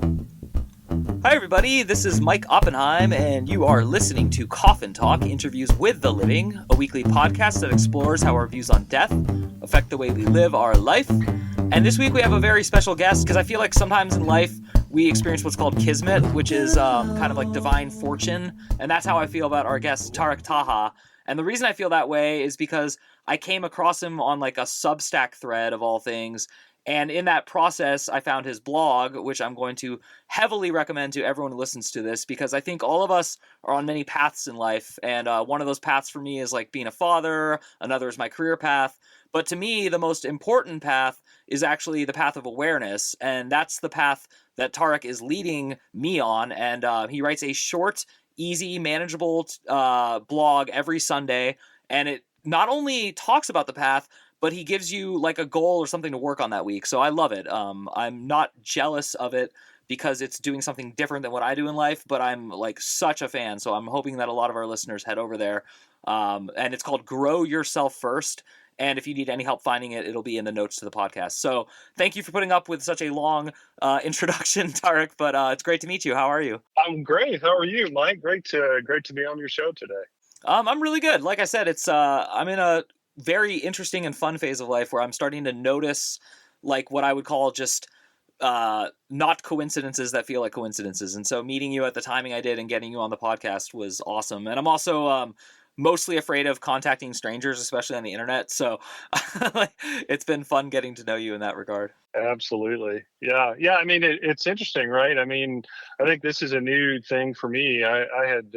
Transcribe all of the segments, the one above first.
Hi, everybody. This is Mike Oppenheim, and you are listening to Coffin Talk Interviews with the Living, a weekly podcast that explores how our views on death affect the way we live our life. And this week we have a very special guest because I feel like sometimes in life we experience what's called kismet, which is kind of like divine fortune. And that's how I feel about our guest, Tarek Taha. And the reason I feel that way is because I came across him on like a Substack thread of all things. And in that process, I found his blog, which I'm going to heavily recommend to everyone who listens to this, because I think all of us are on many paths in life. And one of those paths for me is like being a father. Another is my career path. But to me, the most important path is actually the path of awareness. And that's the path that Tarek is leading me on. And he writes a short, easy, manageable blog every Sunday. And it not only talks about the path, but he gives you like a goal or something to work on that week. So I love it. I'm not jealous of it because it's doing something different than what I do in life, but I'm like such a fan. So I'm hoping that a lot of our listeners head over there. And it's called Grow Yourself First. And if you need any help finding it, it'll be in the notes to the podcast. So thank you for putting up with such a long introduction, Tarek, but it's great to meet you. How are you? I'm great. How are you, Mike? Great to be on your show today. I'm really good. Like I said, it's I'm in a very interesting and fun phase of life where I'm starting to notice like what I would call just not coincidences that feel like coincidences. And so meeting you at the timing I did and getting you on the podcast was awesome. And I'm also mostly afraid of contacting strangers, especially on the internet. So it's been fun getting to know you in that regard. Absolutely. Yeah. Yeah. I mean, it's interesting, right? I mean, I think this is a new thing for me. I had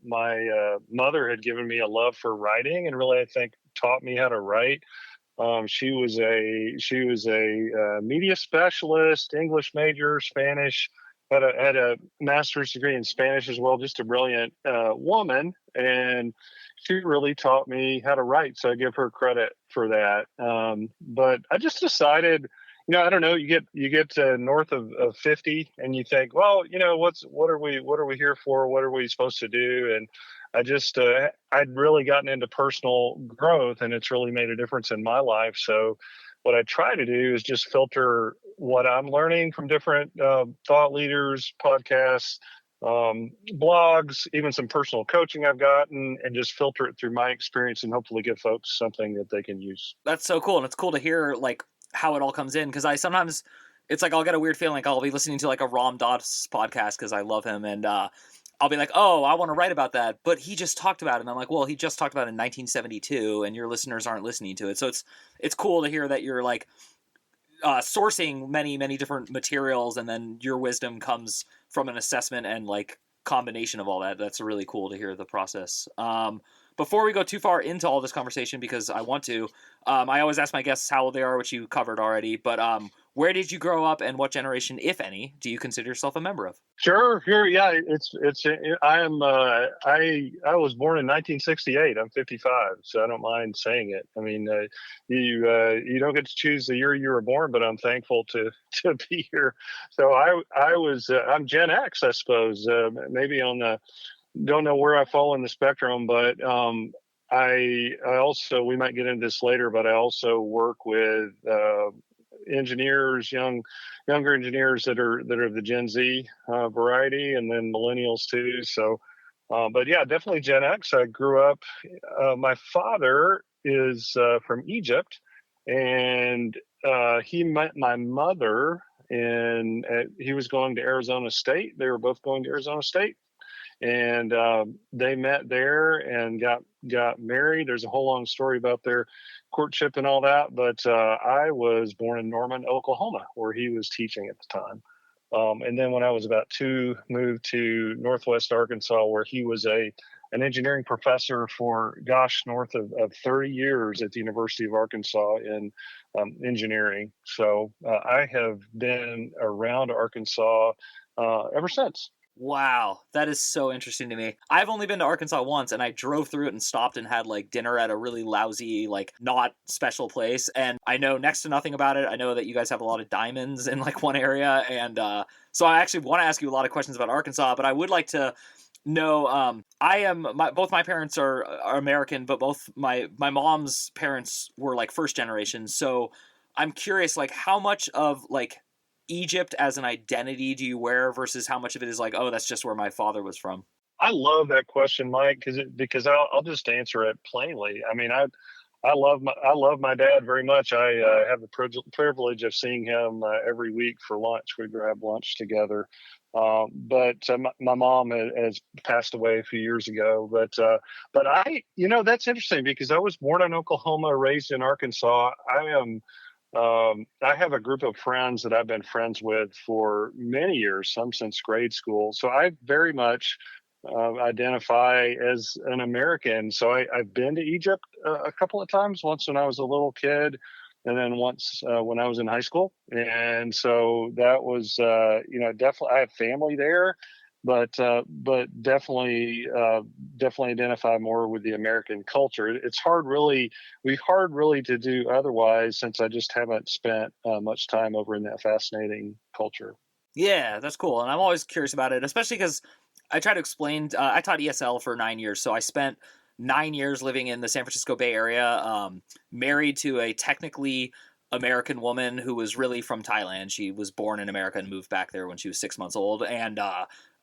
my mother had given me a love for writing, and really, I think, taught me how to write. She was a media specialist, English major, Spanish. Had a master's degree in Spanish as well. Just a brilliant woman, and she really taught me how to write. So I give her credit for that. But I just decided, I don't know. You get north of 50, and you think, well, what are we here for? What are we supposed to do? And I'd really gotten into personal growth, and it's really made a difference in my life. So what I try to do is just filter what I'm learning from different thought leaders, podcasts, blogs, even some personal coaching I've gotten, and just filter it through my experience and hopefully give folks something that they can use. That's so cool. And it's cool to hear like how it all comes in. Cause I sometimes it's like I'll get a weird feeling like I'll be listening to like a Ram Dass podcast because I love him, and I'll be like, oh, I want to write about that, but he just talked about it. And I'm like, well, he just talked about it in 1972 and your listeners aren't listening to it. So it's cool to hear that you're like sourcing many, many different materials, and then your wisdom comes from an assessment and like combination of all that. That's really cool to hear the process. Before we go too far into all this conversation, because I want to, I always ask my guests how old they are, which you covered already, but where did you grow up and what generation, if any, do you consider yourself a member of? Sure. Yeah, I was born in 1968. I'm 55, so I don't mind saying it. I mean, you don't get to choose the year you were born, but I'm thankful to to be here. So I'm Gen X, I suppose. Maybe on the don't know where I fall in the spectrum, but I also, we might get into this later, but I also work with engineers, younger engineers that are the Gen Z variety, and then millennials too. So, but yeah, definitely Gen X. I grew up. My father is from Egypt, and he met my mother, and he was going to Arizona State. They were both going to Arizona State, and they met there and got married. There's a whole long story about their courtship and all that, but I was born in Norman, Oklahoma, where he was teaching at the time. And then when I was about two, moved to Northwest Arkansas, where he was an engineering professor for, gosh, north of 30 years at the University of Arkansas in engineering. So I have been around Arkansas ever since. Wow, that is so interesting to me. I've only been to Arkansas once, and I drove through it and stopped and had like dinner at a really lousy, like not special place. And I know next to nothing about it. I know that you guys have a lot of diamonds in like one area, and so I actually want to ask you a lot of questions about Arkansas. But I would like to know. Both my parents are American, but both my mom's parents were like first generation. So I'm curious, like how much of like Egypt as an identity do you wear versus how much of it is like, oh, that's just where my father was from? I love that question, Mike, because I'll just answer it plainly. I mean, I love my dad very much. I have the privilege of seeing him every week for lunch. We grab lunch together. But my mom has passed away a few years ago. But that's interesting because I was born in Oklahoma, raised in Arkansas. I have a group of friends that I've been friends with for many years, some since grade school. So I very much identify as an American. So I've been to Egypt a couple of times, once when I was a little kid, and then once when I was in high school. And so that was, definitely, I have family there, but definitely identify more with the American culture. It's hard really to do otherwise since I just haven't spent much time over in that fascinating culture. Yeah, that's cool. And I'm always curious about it, especially because I try to explain. I taught ESL for 9 years, so I spent 9 years living in the San Francisco Bay Area, married to a technically American woman who was really from Thailand. She was born in America and moved back there when she was 6 months old. And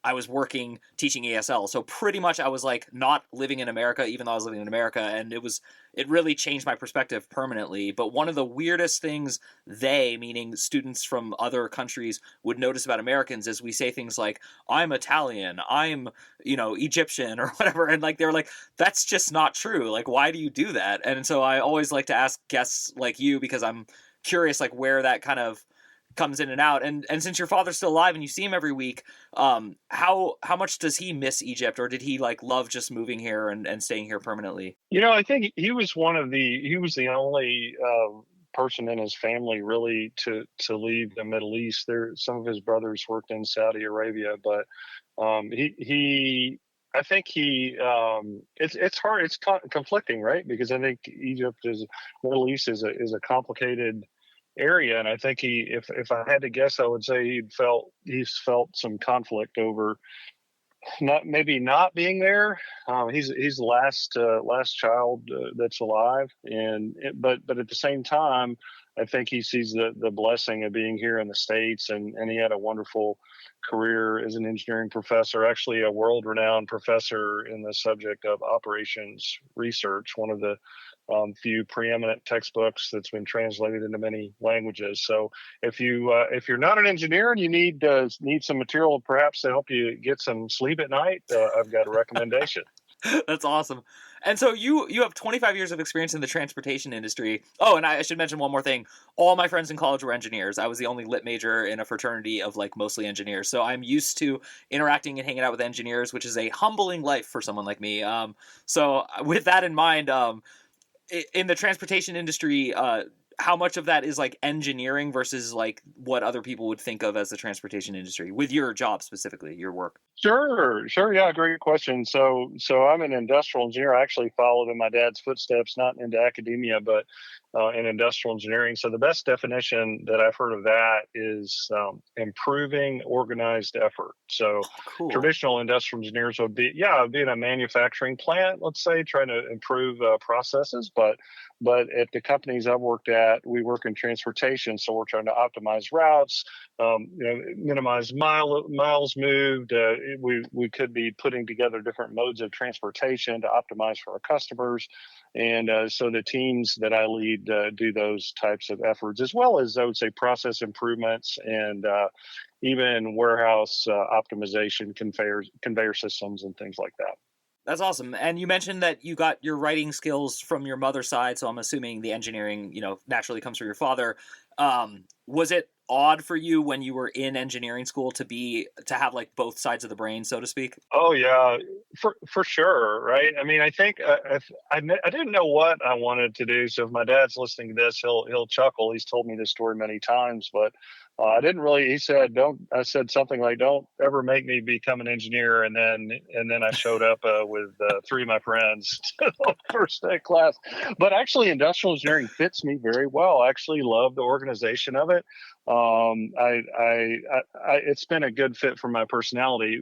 I was working teaching ESL, so pretty much I was like not living in America, even though I was living in America, and it really changed my perspective permanently. But one of the weirdest things meaning students from other countries, would notice about Americans is we say things like, I'm Italian, I'm, Egyptian or whatever. And like, they're like, that's just not true. Like, why do you do that? And so I always like to ask guests like you, because I'm curious, like where that kind of comes in and out. And since your father's still alive and you see him every week, how much does he miss Egypt, or did he like love just moving here and staying here permanently? I think he was the only person in his family really to leave the Middle East. Some of his brothers worked in Saudi Arabia, but he I think it's hard, it's conflicting, right? Because I think Middle East is a complicated area, and I think if I had to guess, I would say he's felt some conflict over not being there. He's the last child that's alive, but at the same time, I think he sees the blessing of being here in the States, and he had a wonderful career as an engineering professor, actually a world-renowned professor in the subject of operations research, one of the few preeminent textbooks that's been translated into many languages. So if you're not an engineer and you need some material perhaps to help you get some sleep at night, I've got a recommendation. That's awesome. And so you have 25 years of experience in the transportation industry. Oh, and I should mention one more thing. All my friends in college were engineers. I was the only lit major in a fraternity of like mostly engineers. So I'm used to interacting and hanging out with engineers, which is a humbling life for someone like me. So with that in mind, in the transportation industry, how much of that is like engineering versus like what other people would think of as the transportation industry with your job specifically, your work? Sure. Yeah, great question. So I'm an industrial engineer. I actually followed in my dad's footsteps, not into academia, but in industrial engineering. So the best definition that I've heard of that is improving organized effort. So Cool. traditional industrial engineers would be in a manufacturing plant, let's say, trying to improve processes. But at the companies I've worked at, we work in transportation, so we're trying to optimize routes, minimize miles moved. We could be putting together different modes of transportation to optimize for our customers. And so the teams that I lead do those types of efforts, as well as I would say process improvements and even warehouse optimization, conveyor systems, and things like that. That's awesome. And you mentioned that you got your writing skills from your mother's side, so I'm assuming the engineering, naturally comes from your father. Was it odd for you when you were in engineering school to have like both sides of the brain, so to speak? Oh yeah, for sure, right? I mean, I think if I didn't know what I wanted to do. So if my dad's listening to this, he'll chuckle. He's told me this story many times, but I didn't really. He said, "Don't." I said something like, "Don't ever make me become an engineer." And then I showed up with three of my friends to the first day of class. But actually, industrial engineering fits me very well. I actually love the organization of it. It's been a good fit for my personality.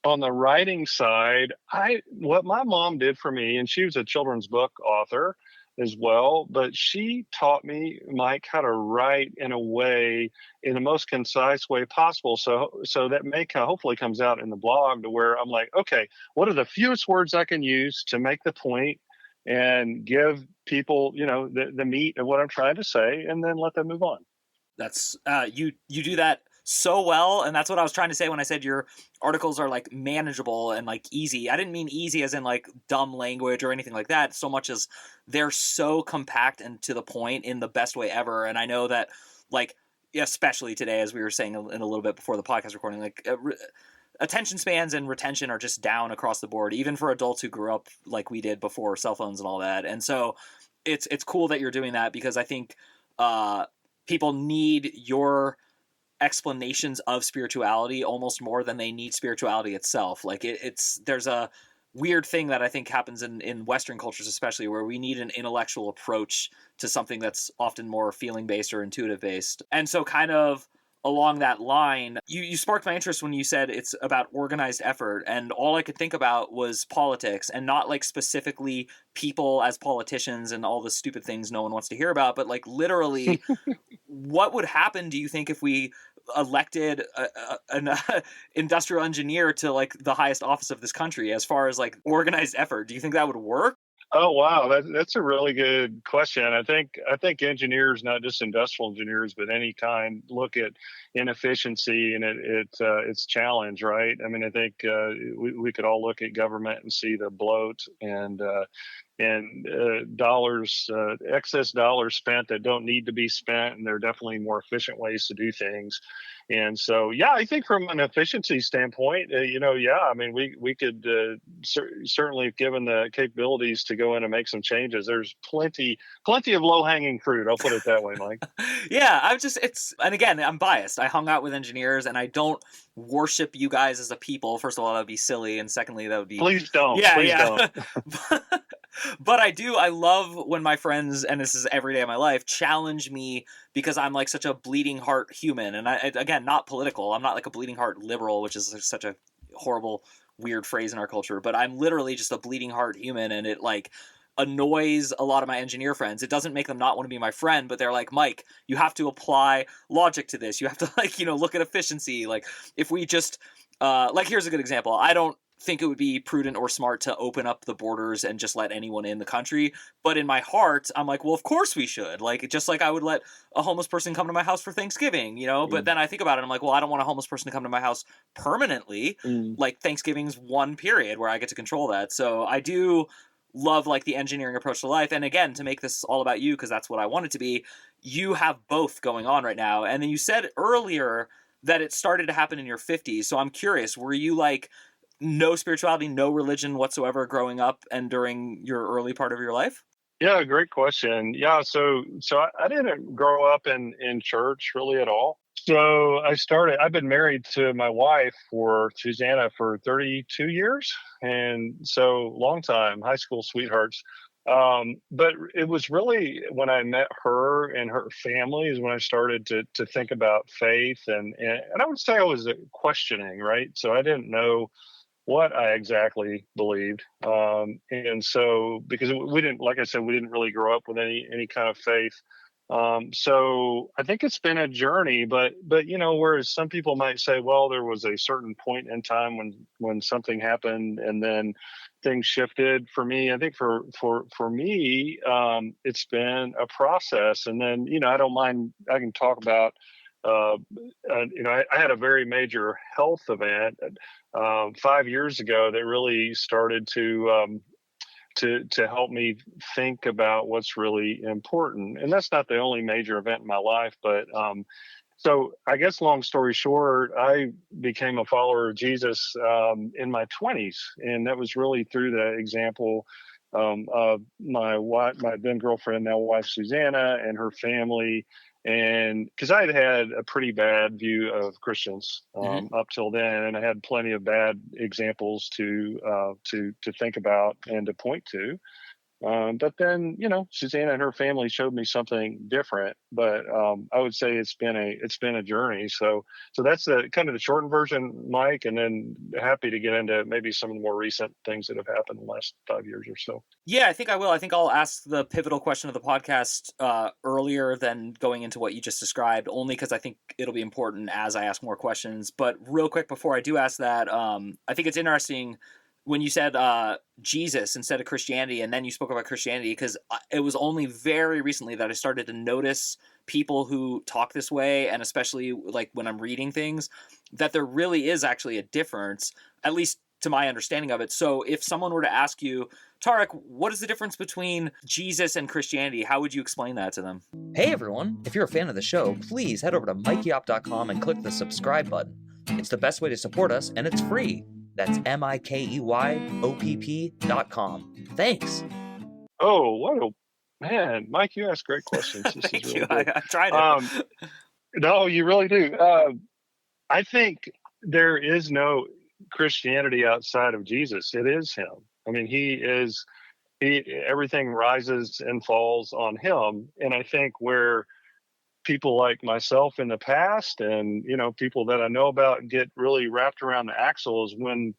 On the writing side, what my mom did for me, and she was a children's book author. as well. But she taught me, Mike, how to write in a way, in the most concise way possible. So that may hopefully comes out in the blog, to where I'm like, okay, what are the fewest words I can use to make the point and give people, the meat of what I'm trying to say, and then let them move on. That's you do that so well, and that's what I was trying to say when I said your articles are like manageable and like easy. I didn't mean easy as in like dumb language or anything like that, so much as they're so compact and to the point in the best way ever. And I know that, like, especially today, as we were saying in a little bit before the podcast recording, like attention spans and retention are just down across the board, even for adults who grew up like we did before cell phones and all that. And so it's cool that you're doing that, because I think people need your explanations of spirituality almost more than they need spirituality itself. Like there's a weird thing that I think happens in Western cultures, especially, where we need an intellectual approach to something that's often more feeling based or intuitive based. And so kind of along that line, you sparked my interest when you said it's about organized effort, and all I could think about was politics, and not like specifically people as politicians and all the stupid things no one wants to hear about, but like literally what would happen, do you think, if we elected an industrial engineer to like the highest office of this country, as far as like organized effort? Do you think that would work? Oh wow, that's a really good question. I think engineers, not just industrial engineers, but any kind, look at inefficiency and its challenge, right? I mean, I think we could all look at government and see the bloat and dollars, excess dollars spent that don't need to be spent, and there are definitely more efficient ways to do things. And so, yeah, I think from an efficiency standpoint, yeah, I mean, we could certainly, given the capabilities to go in and make some changes, there's plenty of low hanging fruit. I'll put it that way, Mike. Yeah, and again, I'm biased. I hung out with engineers, and I don't worship you guys as a people. First of all, that would be silly, and secondly, that would be, Please don't. yeah, Please don't. yeah. But I love when my friends, and this is every day of my life, challenge me, because I'm like such a bleeding heart human. And again, not political. I'm not like a bleeding heart liberal, which is such a horrible, weird phrase in our culture. But I'm literally just a bleeding heart human, and it like annoys a lot of my engineer friends. It doesn't make them not want to be my friend, but they're like, Mike, you have to apply logic to this. You have to like, look at efficiency. Like if we just, like, here's a good example. I don't think it would be prudent or smart to open up the borders and just let anyone in the country. But in my heart, I'm like, well, of course we should. Like, just like I would let a homeless person come to my house for Thanksgiving, But then I think about it, I'm like, well, I don't want a homeless person to come to my house permanently. Like, Thanksgiving's one period where I get to control that. So I do love like the engineering approach to life. And again, to make this all about you, because that's what I want it to be, you have both going on right now. And then you said earlier that it started to happen in your 50s. So I'm curious, were you like no spirituality, no religion whatsoever growing up and during your early part of your life? Yeah, great question. Yeah, so I didn't grow up in church really at all. So I've been married to my wife, for Susanna, for 32 years. And so long time, high school sweethearts. But it was really when I met her and her family is when I started to think about faith. And I would say I was questioning, right? So I didn't know what I exactly believed. And so, because we didn't, like I said, we didn't really grow up with any kind of faith. So I think it's been a journey, but whereas some people might say, well, there was a certain point in time when something happened and then things shifted. For me, I think for me, it's been a process. And then, I don't mind, I can talk about, I had a very major health event 5 years ago that really started to help me think about what's really important. And that's not the only major event in my life, but so I guess long story short, I became a follower of Jesus in my 20s, and that was really through the example of my then girlfriend, now wife Susanna, and her family. And because I had a pretty bad view of Christians up till then, and I had plenty of bad examples to think about and to point to. But then, Susanna and her family showed me something different. But I would say it's been a journey. So that's the kind of the shortened version, Mike. And then happy to get into maybe some of the more recent things that have happened in the last 5 years or so. Yeah, I think I will. I think I'll ask the pivotal question of the podcast earlier than going into what you just described, only because I think it'll be important as I ask more questions. But real quick before I do ask that, I think it's interesting when you said Jesus instead of Christianity, and then you spoke about Christianity, because it was only very recently that I started to notice people who talk this way, and especially like when I'm reading things, that there really is actually a difference, at least to my understanding of it. So if someone were to ask you, Tarek, what is the difference between Jesus and Christianity? How would you explain that to them? Hey everyone, if you're a fan of the show, please head over to mikeyop.com and click the subscribe button. It's the best way to support us, and it's free. That's MIKEYOPP.com. Thanks. Oh, what a man, Mike! You ask great questions. This Thank is you. really good. I try to. No, you really do. I think there is no Christianity outside of Jesus. It is Him. I mean, He is. Everything rises and falls on Him, and I think where people like myself in the past, and people that I know about, get really wrapped around the axle is when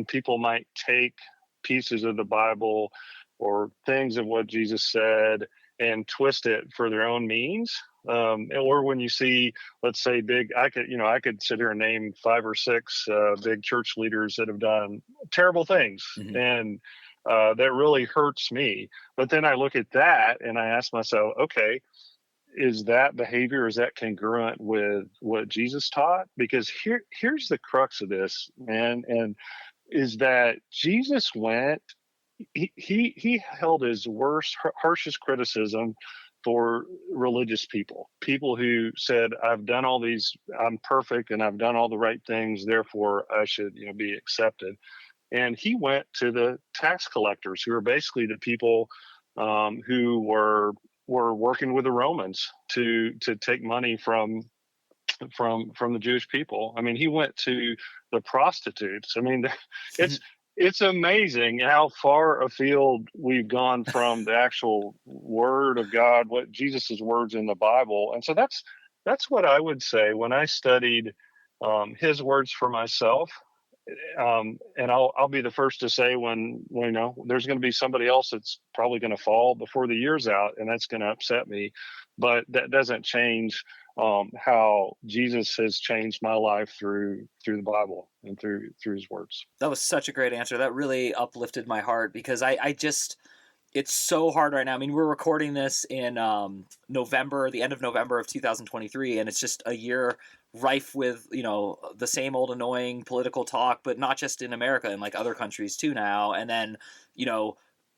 people might take pieces of the Bible or things of what Jesus said and twist it for their own means. Or when you see, let's say, I could sit here and name 5 or 6 big church leaders that have done terrible things, and that really hurts me. But then I look at that and I ask myself, okay, is that behavior, is that congruent with what Jesus taught? Because here's the crux of this, man, and is that Jesus went, he held his harshest criticism for religious people who said, I've done all these, I'm perfect and I've done all the right things, therefore I should, be accepted. And he went to the tax collectors, who are basically the people who were working with the Romans to take money from the Jewish people. I mean, he went to the prostitutes. I mean, it's amazing how far afield we've gone from the actual word of God, what Jesus's words in the Bible. And so that's what I would say when I studied his words for myself. And I'll be the first to say when there's going to be somebody else that's probably going to fall before the year's out, and that's going to upset me, but that doesn't change how Jesus has changed my life through the Bible and through his words. That was such a great answer. That really uplifted my heart, because I just, it's so hard right now. I mean, we're recording this in November, the end of November of 2023, and it's just a year rife with, the same old annoying political talk, but not just in America, and like other countries too now. And then,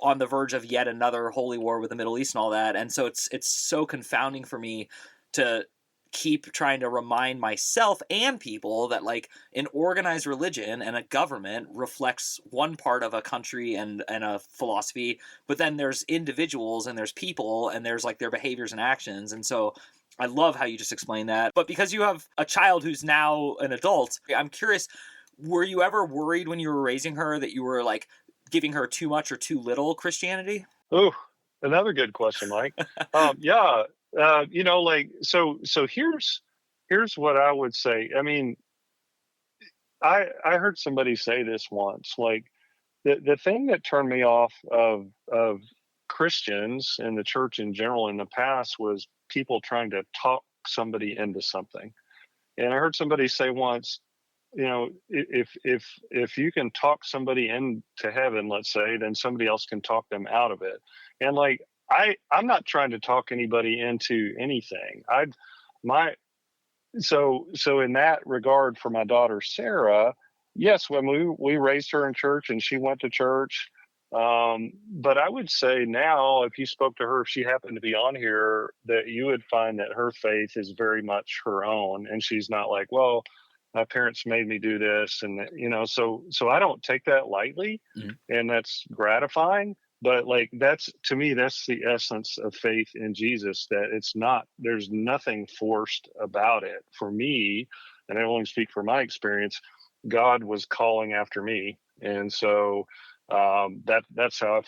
on the verge of yet another holy war with the Middle East and all that. And so it's so confounding for me to keep trying to remind myself and people that like an organized religion and a government reflects one part of a country and a philosophy, but then there's individuals and there's people and there's like their behaviors and actions. And so I love how you just explained that. But because you have a child who's now an adult, I'm curious, were you ever worried when you were raising her that you were like giving her too much or too little Christianity? Oh, another good question, Mike. Yeah. So here's what I would say. I mean, I heard somebody say this once, like the thing that turned me off of Christians and the church in general in the past was people trying to talk somebody into something. And I heard somebody say once, if you can talk somebody into heaven, let's say, then somebody else can talk them out of it. And like I'm not trying to talk anybody into anything. So in that regard, for my daughter Sarah, yes, when we raised her in church and she went to church. But I would say now, if you spoke to her, if she happened to be on here, that you would find that her faith is very much her own, and she's not like, well, my parents made me do this, and so I don't take that lightly, and that's gratifying. But like to me, that's the essence of faith in Jesus, that there's nothing forced about it. For me, and I only speak from my experience, God was calling after me. And so That's how I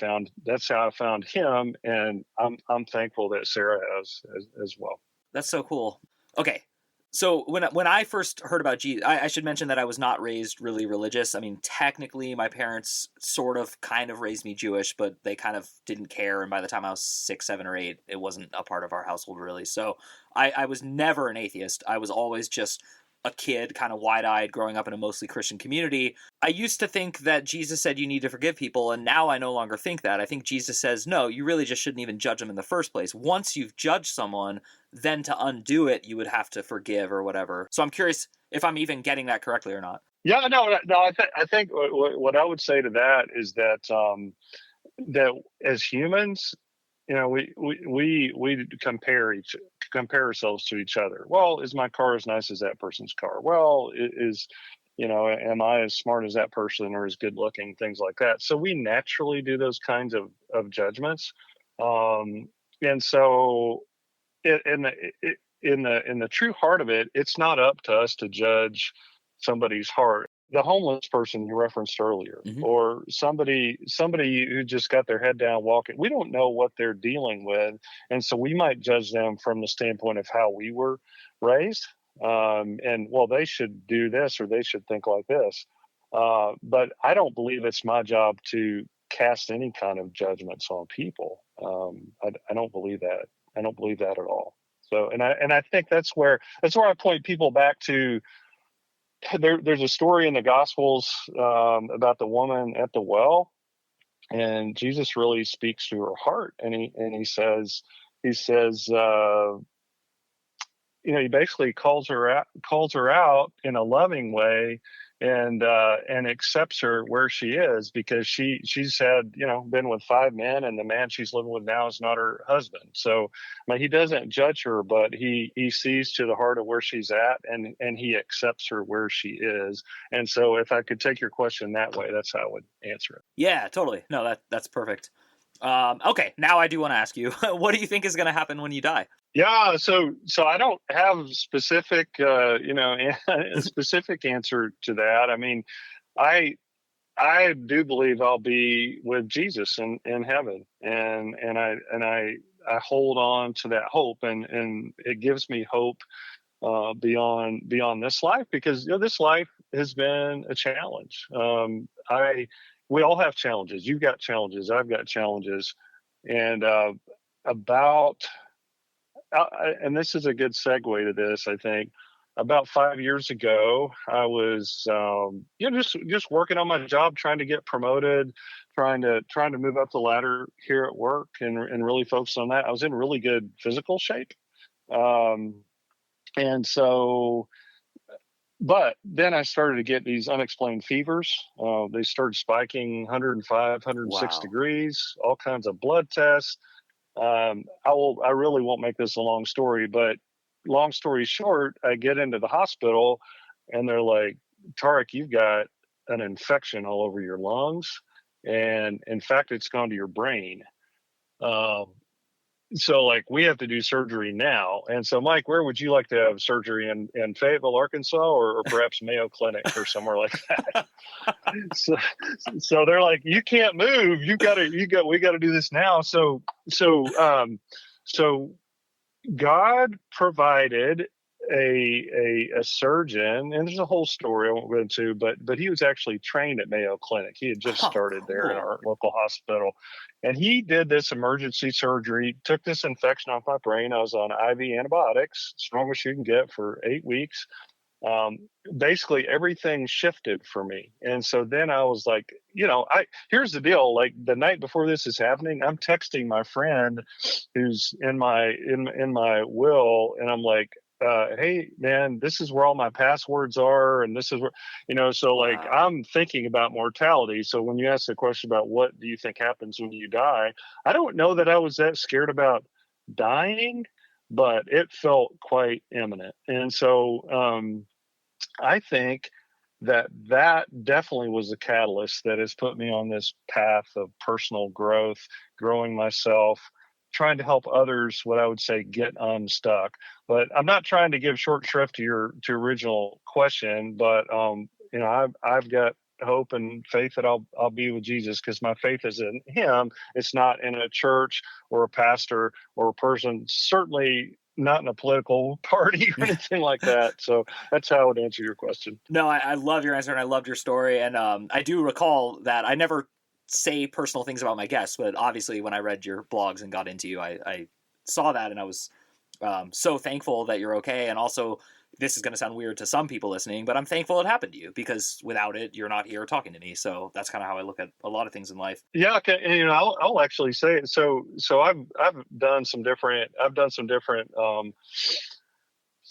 found him, and I'm thankful that Sarah has as well. That's so cool. Okay. So when I first heard about Jesus, I should mention that I was not raised really religious. I mean, technically, my parents sort of kind of raised me Jewish, but they kind of didn't care. And by the time I was 6, 7, or 8, it wasn't a part of our household really. So I was never an atheist. I was always just a kid, kind of wide-eyed, growing up in a mostly Christian community. I used to think that Jesus said you need to forgive people, and now I no longer think that. I think Jesus says, no, you really just shouldn't even judge them in the first place. Once you've judged someone, then to undo it, you would have to forgive or whatever. So I'm curious if I'm even getting that correctly or not. Yeah, no. I think what I would say to that is that that as humans, we compare ourselves to each other. Well, is my car as nice as that person's car? Well, am I as smart as that person or as good looking? Things like that. So we naturally do those kinds of judgments, and so in the true heart of it, it's not up to us to judge somebody's heart. The homeless person you referenced earlier, Mm-hmm. or somebody who just got their head down walking, we don't know what they're dealing with, and so we might judge them from the standpoint of how we were raised. And well, they should do this or they should think like this. But I don't believe it's my job to cast any kind of judgments on people. I don't believe that. I don't believe that at all. So, and I think that's where I point people back to. There's a story in the Gospels about the woman at the well, and Jesus really speaks to her heart, and he says, he basically calls her out in a loving way, and accepts her where she is, because she's had been with 5 men, and the man she's living with now is not her husband. So I mean, he doesn't judge her, but he sees to the heart of where she's at, and he accepts her where she is. And so if I could take your question that way, that's how I would answer it. Yeah, totally. No, that's perfect. Okay, now I do want to ask you, what do you think is going to happen when you die? Yeah, so I don't have specific, a specific answer to that. I mean, I I do believe I'll be with Jesus in heaven, and I hold on to that hope, and it gives me hope beyond this life, because this life has been a challenge. I We all have challenges. You've got challenges. I've got challenges, and about and this is a good segue to this, I think. About 5 years ago, I was, just working on my job, trying to get promoted, trying to move up the ladder here at work, and really focus on that. I was in really good physical shape, um, and so, but then I started to get these unexplained fevers. They started spiking 105, 106 Wow. degrees, all kinds of blood tests. I really won't make this a long story, but long story short, I get into the hospital, and they're like, Tarek, you've got an infection all over your lungs, and in fact, it's gone to your brain. Um, so like, we have to do surgery now. And so, Mike, where would you like to have surgery, in Fayetteville, Arkansas, or perhaps Mayo Clinic or somewhere like that? so, so they're like, you can't move. We got to do this now. So God provided a surgeon, and there's a whole story I won't go into, but he was actually trained at Mayo Clinic. He had just Oh, started there in cool. our local hospital, and he did this emergency surgery, took this infection off my brain. I was on IV antibiotics, strongest you can get, for 8 weeks. um, Basically everything shifted for me. And so then I was like, here's the deal. Like, the night before this is happening, I'm texting my friend who's in my will, and I'm like, hey man, this is where all my passwords are, and this is where, so like, Wow. I'm thinking about mortality. So when you ask the question about what do you think happens when you die, I don't know that I was that scared about dying, but it felt quite imminent. And so I think that definitely was a catalyst that has put me on this path of personal growth, growing myself, trying to help others, what I would say, get unstuck. But I'm not trying to give short shrift to your original question, but I've got hope and faith that I'll be with Jesus, because my faith is in Him. It's not in a church or a pastor or a person. Certainly not in a political party or anything like that. So that's how I would answer your question. No, I love your answer and I loved your story. And I do recall that I never say personal things about my guests, but obviously when I read your blogs and got into you, I saw that and I was so thankful that you're okay. And also, this is going to sound weird to some people listening, but I'm thankful it happened to you, because without it, you're not here talking to me. So that's kind of how I look at a lot of things in life. Yeah, okay. And, I'll actually say it. So I've done some different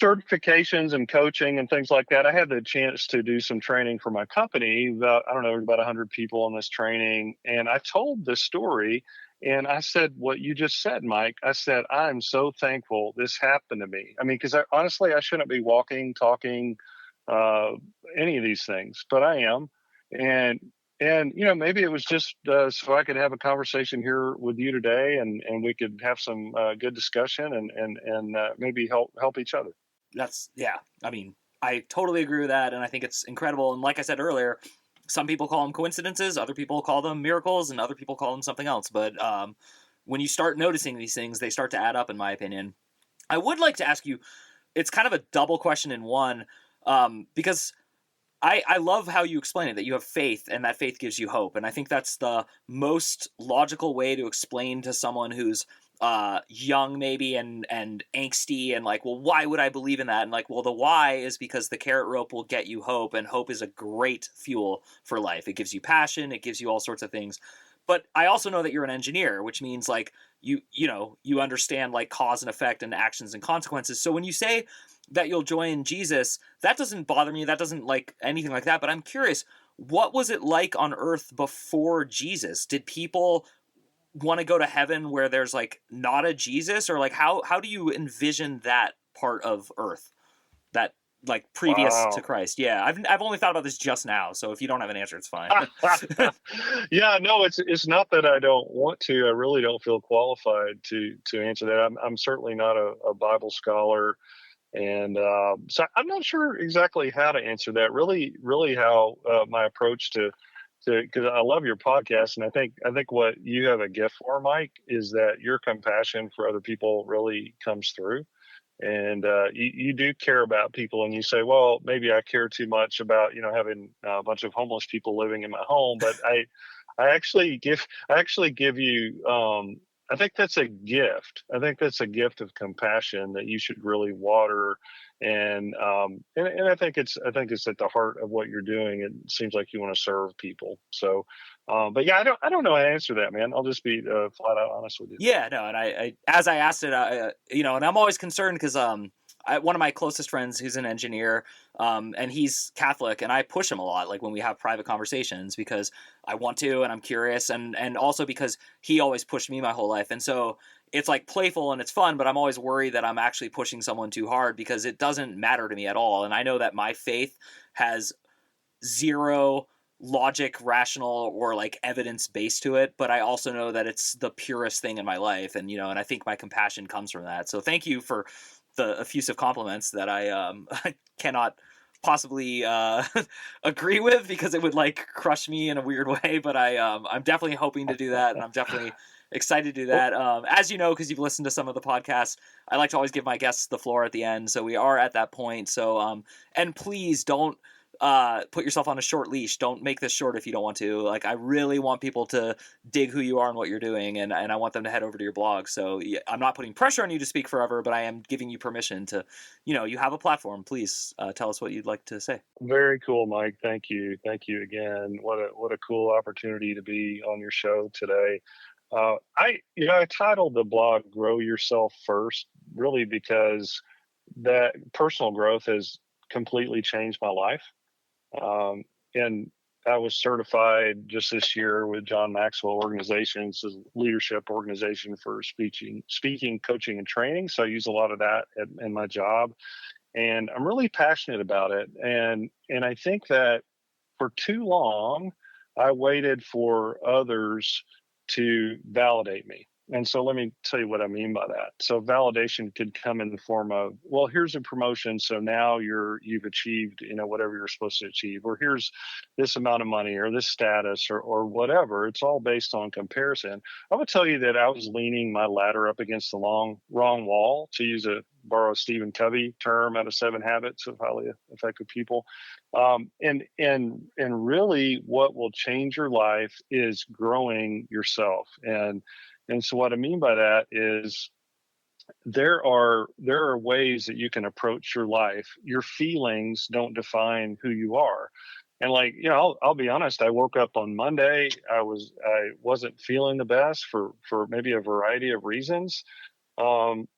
certifications and coaching and things like that. I had the chance to do some training for my company. About 100 people in this training, and I told this story. And I said what you just said, Mike. I said, I'm so thankful this happened to me. I mean, because honestly, I shouldn't be walking, talking, any of these things, but I am. And maybe it was just so I could have a conversation here with you today, and we could have some good discussion, and maybe help each other. Yeah. I mean, I totally agree with that, and I think it's incredible. And like I said earlier, some people call them coincidences, other people call them miracles, and other people call them something else. But when you start noticing these things, they start to add up, in my opinion. I would like to ask you, it's kind of a double question in one, because I love how you explain it, that you have faith and that faith gives you hope. And I think that's the most logical way to explain to someone who's young maybe and angsty and like, well, why would I believe in that? And like, well, the why is because the carrot rope will get you hope, and hope is a great fuel for life. It gives you passion. It gives you all sorts of things. But I also know that you're an engineer, which means like you understand like cause and effect and actions and consequences. So when you say that you'll join Jesus, that doesn't bother me. That doesn't like anything like that. But I'm curious, what was it like on earth before Jesus? Did people want to go to heaven where there's like not a Jesus, or like how do you envision that part of earth, that like previous to Wow. Christ? Yeah, I've only thought about this just now, so if you don't have an answer, it's fine. Yeah, no, it's not that I don't want to. I really don't feel qualified to answer that. I'm certainly not a Bible scholar, and so I'm not sure exactly how to answer that. Really, how my approach to because I love your podcast, and I think what you have a gift for, Mike, is that your compassion for other people really comes through. And you do care about people, and you say, well, maybe I care too much about having a bunch of homeless people living in my home, but I actually give you, I think that's a gift. I think that's a gift of compassion that you should really water. And I think it's at the heart of what you're doing. It seems like you want to serve people. So but yeah, I don't know how to answer that, man. I'll just be flat out honest with you. Yeah, no, and I as I asked it, and I'm always concerned because one of my closest friends who's an engineer, and he's Catholic, and I push him a lot, like when we have private conversations, because I want to, and I'm curious, and also because he always pushed me my whole life, and so it's like playful and it's fun, but I'm always worried that I'm actually pushing someone too hard, because it doesn't matter to me at all, and I know that my faith has zero logic, rational, or like evidence based to it, but I also know that it's the purest thing in my life, and and I think my compassion comes from that. So thank you for the effusive compliments that I I cannot possibly agree with, because it would like crush me in a weird way, but I'm definitely hoping to do that, and I'm definitely excited to do that. As you know, because you've listened to some of the podcasts, I like to always give my guests the floor at the end, so we are at that point. So and please don't put yourself on a short leash. Don't make this short if you don't want to. Like, I really want people to dig who you are and what you're doing, and I want them to head over to your blog. So I'm not putting pressure on you to speak forever, but I am giving you permission to, you have a platform. Please tell us what you'd like to say. Very cool, Mike. Thank you again. What a cool opportunity to be on your show today. I titled the blog "Grow Yourself First," really because that personal growth has completely changed my life. And I was certified just this year with John Maxwell Organizations, a leadership organization for speaking, coaching, and training. So I use a lot of that in my job, and I'm really passionate about it. And I think that for too long, I waited for others to validate me. And so let me tell you what I mean by that. So validation could come in the form of, well, here's a promotion, so now you've achieved, whatever you're supposed to achieve, or here's this amount of money or this status or whatever. It's all based on comparison. I would tell you that I was leaning my ladder up against the wrong wall, to borrow a Stephen Covey term out of 7 Habits of Highly Effective People. And really what will change your life is growing yourself. And so what I mean by that is there are ways that you can approach your life. Your feelings don't define who you are. And I'll be honest, I woke up on Monday, I wasn't feeling the best for maybe a variety of reasons.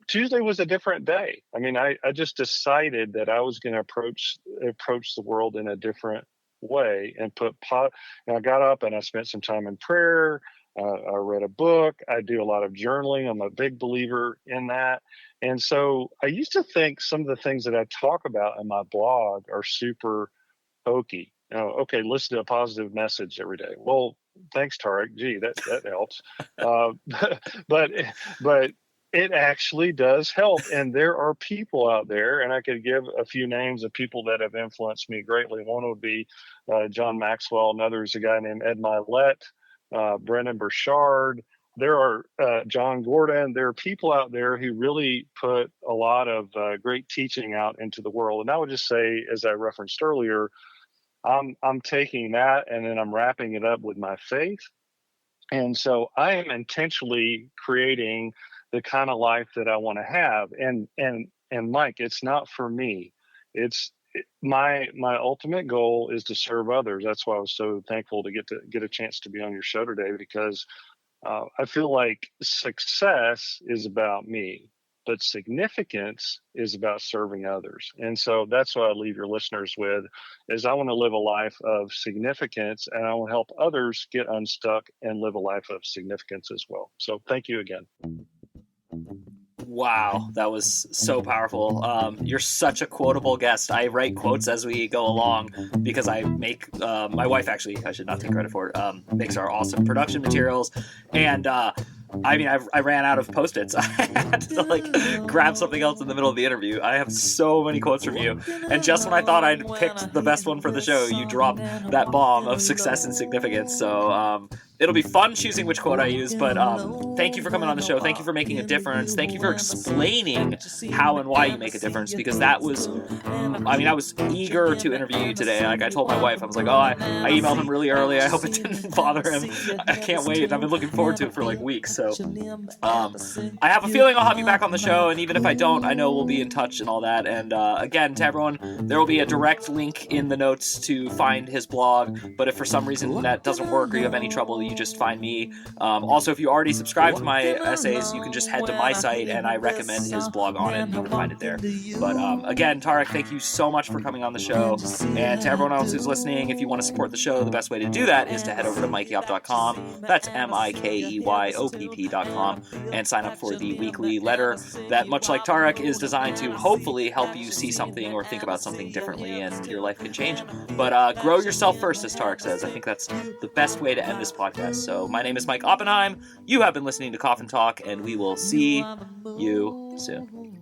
Tuesday was a different day. I mean, I just decided that I was going to approach the world in a different way and and I got up and I spent some time in prayer. I read a book. I do a lot of journaling. I'm a big believer in that. And so I used to think some of the things that I talk about in my blog are super hokey. Okay, listen to a positive message every day. Well, thanks, Tarek. Gee, that helps. But it actually does help. And there are people out there, and I could give a few names of people that have influenced me greatly. One would be John Maxwell. Another is a guy named Ed Milet. Brennan Burchard, there are John Gordon. There are people out there who really put a lot of great teaching out into the world. And I would just say, as I referenced earlier, I'm taking that and then I'm wrapping it up with my faith. And so I am intentionally creating the kind of life that I want to have. And Mike, it's not for me. My ultimate goal is to serve others. That's why I was so thankful to get a chance to be on your show today, because I feel like success is about me, but significance is about serving others. And so that's what I leave your listeners with, is I want to live a life of significance, and I want to help others get unstuck and live a life of significance as well. So thank you again. Wow, that was so powerful. You're such a quotable guest. I write quotes as we go along because I make, my wife actually, I should not take credit for it, makes our awesome production materials. And I ran out of Post-its. I had to grab something else in the middle of the interview. I have so many quotes from you. And just when I thought I'd picked the best one for the show, you dropped that bomb of success and significance. So it'll be fun choosing which quote I use, but thank you for coming on the show. Thank you for making a difference. Thank you for explaining how and why you make a difference, because that was, I was eager to interview you today. Like I told my wife, I was like, I emailed him really early. I hope it didn't bother him. I can't wait. I've been looking forward to it for weeks. So I have a feeling I'll have you back on the show, and even if I don't, I know we'll be in touch and all that. And again, to everyone, there will be a direct link in the notes to find his blog, but if for some reason that doesn't work or you have any trouble, you just find me. Also, if you already subscribe to my essays, you can just head to my site and I recommend his blog on it, and you can find it there. But again, Tarek, thank you so much for coming on the show. And to everyone else who's listening, if you want to support the show, the best way to do that is to head over to mikeyop.com. That's MIKEYOPP.com, and sign up for the weekly letter that, much like Tarek, is designed to hopefully help you see something or think about something differently, and your life can change. But grow yourself first, as Tarek says. I think that's the best way to end this podcast. So my name is Mike Oppenheim. You have been listening to Coffin Talk, and we will see you soon.